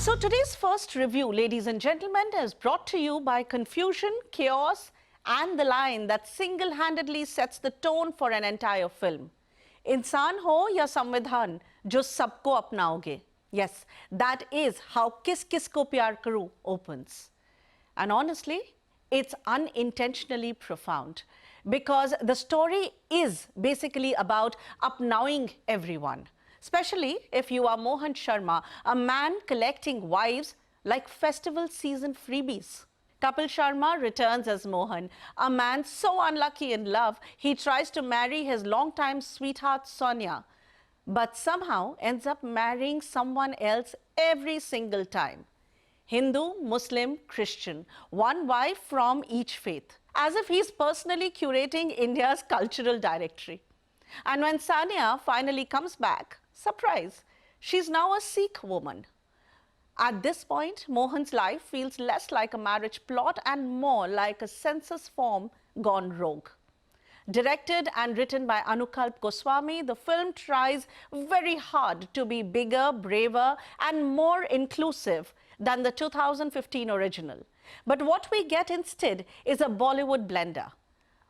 So today's first review, ladies and gentlemen, is brought to you by confusion, chaos, and the line that single-handedly sets the tone for an entire film. इंसान हो या संविधान जो सबको अपनाओगे. Yes, that is how Kis Kisko Pyaar Karoon opens. And honestly, it's unintentionally profound because the story is basically about upnowing everyone. Especially if you are Mohan Sharma, a man collecting wives like festival season freebies. Kapil Sharma returns as Mohan, a man so unlucky in love, he tries to marry his longtime sweetheart Sonia, but somehow ends up marrying someone else every single time. Hindu, Muslim, Christian, one wife from each faith, as if he's personally curating India's cultural directory. And when Sania finally comes back, surprise, she's now a Sikh woman. At this point, Mohan's life feels less like a marriage plot and more like a census form gone rogue. Directed and written by Anukalp Goswami, the film tries very hard to be bigger, braver, and more inclusive than the 2015 original. But what we get instead is a Bollywood blender.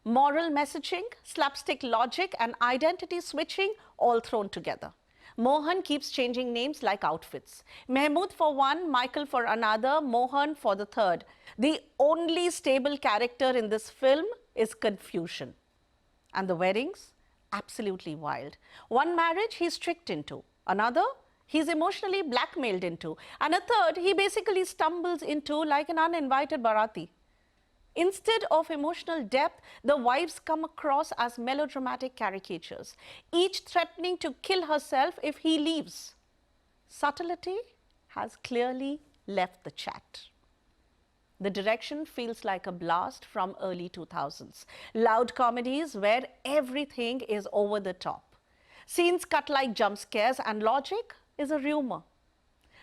Moral messaging, slapstick logic, and identity switching all thrown together. Mohan keeps changing names like outfits. Mehmood for one, Michael for another, Mohan for the third. The only stable character in this film is confusion. And the weddings? Absolutely wild. One marriage he's tricked into. Another, he's emotionally blackmailed into. And a third, he basically stumbles into like an uninvited Bharati. Instead of emotional depth, the wives come across as melodramatic caricatures, each threatening to kill herself if he leaves. Subtlety has clearly left the chat. The direction feels like a blast from early 2000s. Loud comedies where everything is over the top. Scenes cut like jump scares and logic is a rumor.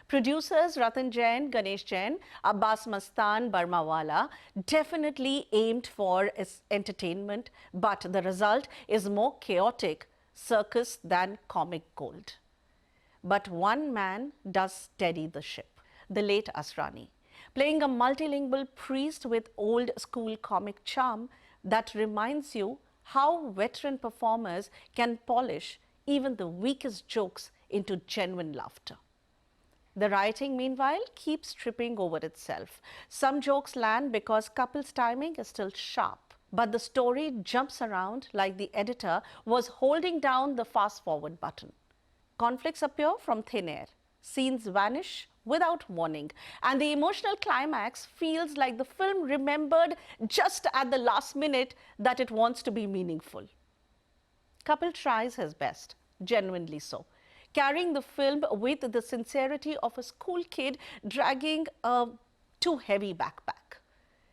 Producers Ratan Jain, Ganesh Jain, Abbas Mastan, Barmawala definitely aimed for entertainment, but the result is more chaotic circus than comic gold. But one man does steady the ship, the late Asrani, playing a multilingual priest with old school comic charm that reminds you how veteran performers can polish even the weakest jokes into genuine laughter. The writing, meanwhile, keeps tripping over itself. Some jokes land because Kapil's timing is still sharp, but the story jumps around like the editor was holding down the fast-forward button. Conflicts appear from thin air. Scenes vanish without warning, and the emotional climax feels like the film remembered just at the last minute that it wants to be meaningful. Kapil tries his best, genuinely so, carrying the film with the sincerity of a school kid dragging a too heavy backpack.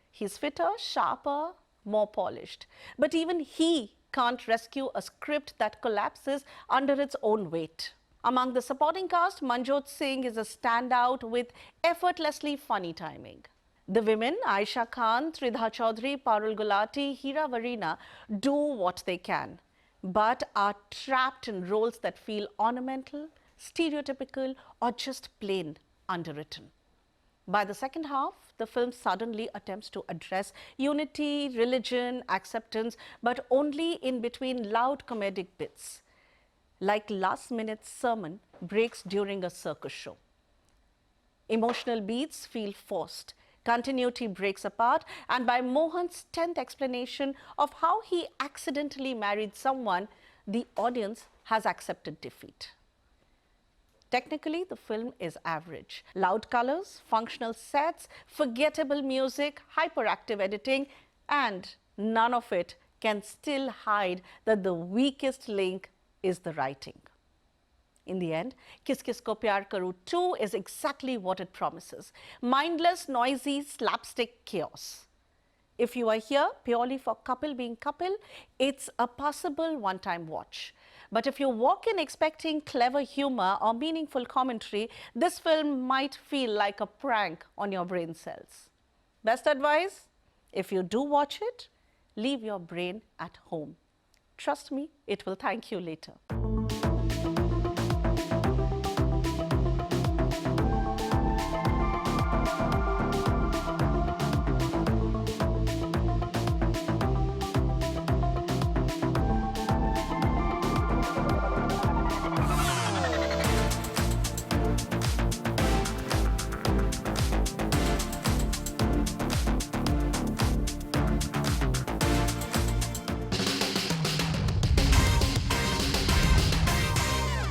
He's fitter, sharper, more polished. But even he can't rescue a script that collapses under its own weight. Among the supporting cast, Manjot Singh is a standout with effortlessly funny timing. The women, Aisha Khan, Tridha Chaudhary, Parul Gulati, Hira Varina, do what they can, but are trapped in roles that feel ornamental, stereotypical, or just plain underwritten. By the second half, the film suddenly attempts to address unity, religion, acceptance, but only in between loud comedic bits, like last-minute sermon breaks during a circus show. Emotional beats feel forced. Continuity breaks apart, and by Mohan's 10th explanation of how he accidentally married someone, the audience has accepted defeat. Technically, the film is average. Loud colors, functional sets, forgettable music, hyperactive editing, and none of it can still hide that the weakest link is the writing. In the end, Kis Kisko Pyaar Karoon 2 is exactly what it promises. Mindless, noisy, slapstick chaos. If you are here purely for Kapil being Kapil, it's a possible one-time watch. But if you walk in expecting clever humor or meaningful commentary, this film might feel like a prank on your brain cells. Best advice? If you do watch it, leave your brain at home. Trust me, it will thank you later.